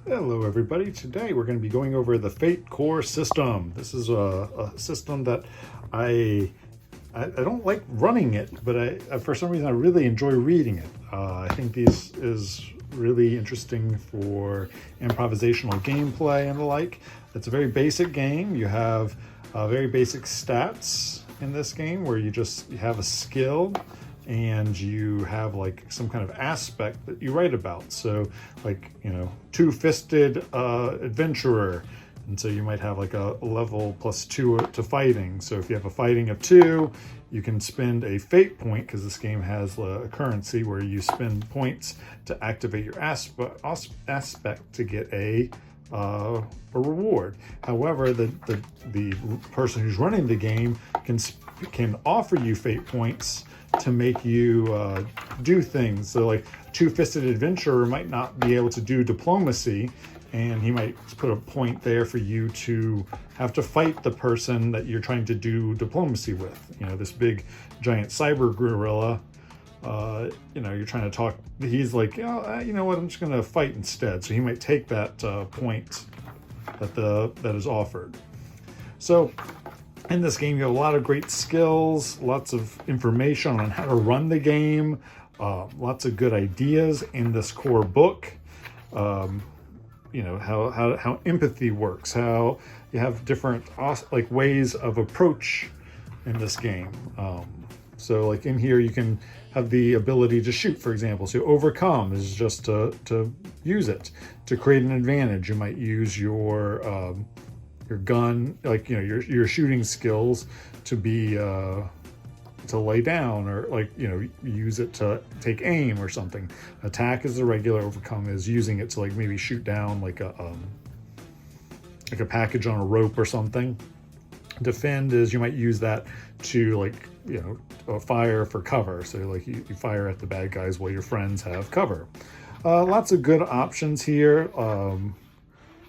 Hello everybody, today we're going to be going over the Fate core system. This is a system that I don't like running it, but for some reason I really enjoy reading it. I think this is really interesting for improvisational gameplay and the like. It's a very basic game. You have very basic stats in this game where you have a skill and you have like some kind of aspect that you write about. So like, two-fisted adventurer. And so you might have like a level +2 to fighting. So if you have a fighting of 2, you can spend a fate point, because this game has a currency where you spend points to activate your aspect to get a reward. However, the person who's running the game can offer you fate points to make you do things. So like two-fisted adventurer might not be able to do diplomacy, and he might put a point there for you to have to fight the person that you're trying to do diplomacy with. This big giant cyber gorilla, you're trying to talk, he's like, you know what, I'm just gonna fight instead. So he might take that point that is offered. So in this game, you have a lot of great skills, lots of information on how to run the game, lots of good ideas in this core book. How empathy works, how you have different ways of approach in this game. So like in here, you can have the ability to shoot, for example. So overcome is just to use it to create an advantage. You might use your gun, your shooting skills to be to lay down, or use it to take aim or something. Attack is the regular. Overcome is using it to maybe shoot down like a package on a rope or something. Defend is you might use that to fire for cover. So you fire at the bad guys while your friends have cover. Lots of good options here.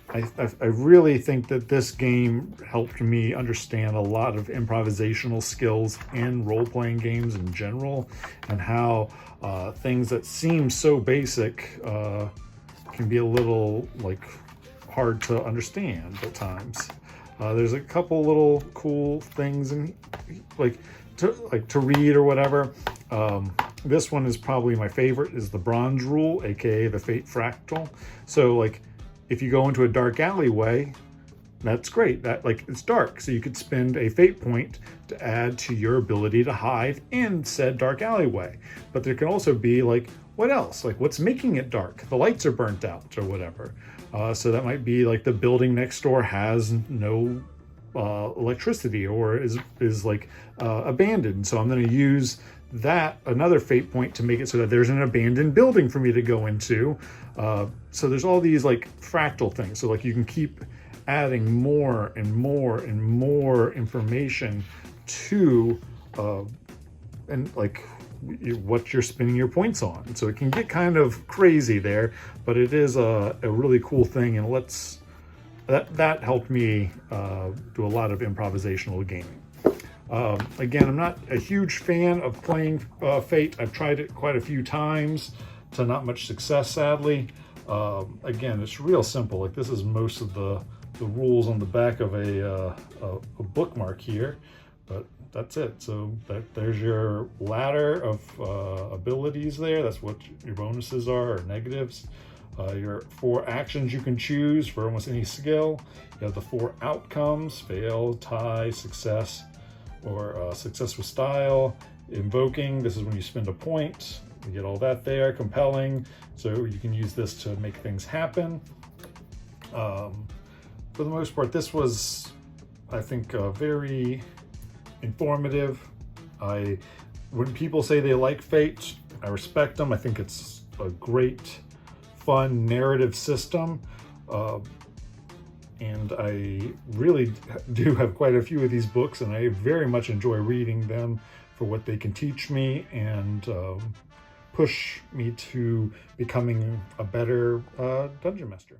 I really think that this game helped me understand a lot of improvisational skills in role-playing games in general, and how things that seem so basic can be a little hard to understand at times. There's a couple little cool things to read or whatever. This one is probably my favorite, is the bronze rule, aka the fate fractal. So if you go into a dark alleyway, that's great. It's dark, so you could spend a fate point to add to your ability to hide in said dark alleyway. But there can also be what else? What's making it dark? The lights are burnt out or whatever. So that might be the building next door has no electricity, or is abandoned. So I'm going to use another fate point to make it so that there's an abandoned building for me to go into. So there's all these fractal things. So you can keep adding more and more and more information to what you're spending your points on. So it can get kind of crazy there, but it is a really cool thing, and that helped me do a lot of improvisational gaming. Again, I'm not a huge fan of playing Fate. I've tried it quite a few times to not much success, sadly. Again, it's real simple. This is most of the rules on the back of a bookmark here, but that's it. So there's your ladder of abilities there. That's what your bonuses are, or negatives. Your 4 actions you can choose for almost any skill. You have the 4 outcomes: fail, tie, success, or success with style. Invoking, this is when you spend a point. You get all that there. Compelling, so you can use this to make things happen. For the most part, this was, I think, very informative. When people say they like Fate, I respect them. I think it's a great, fun narrative system. And I really do have quite a few of these books, and I very much enjoy reading them for what they can teach me and push me to becoming a better dungeon master.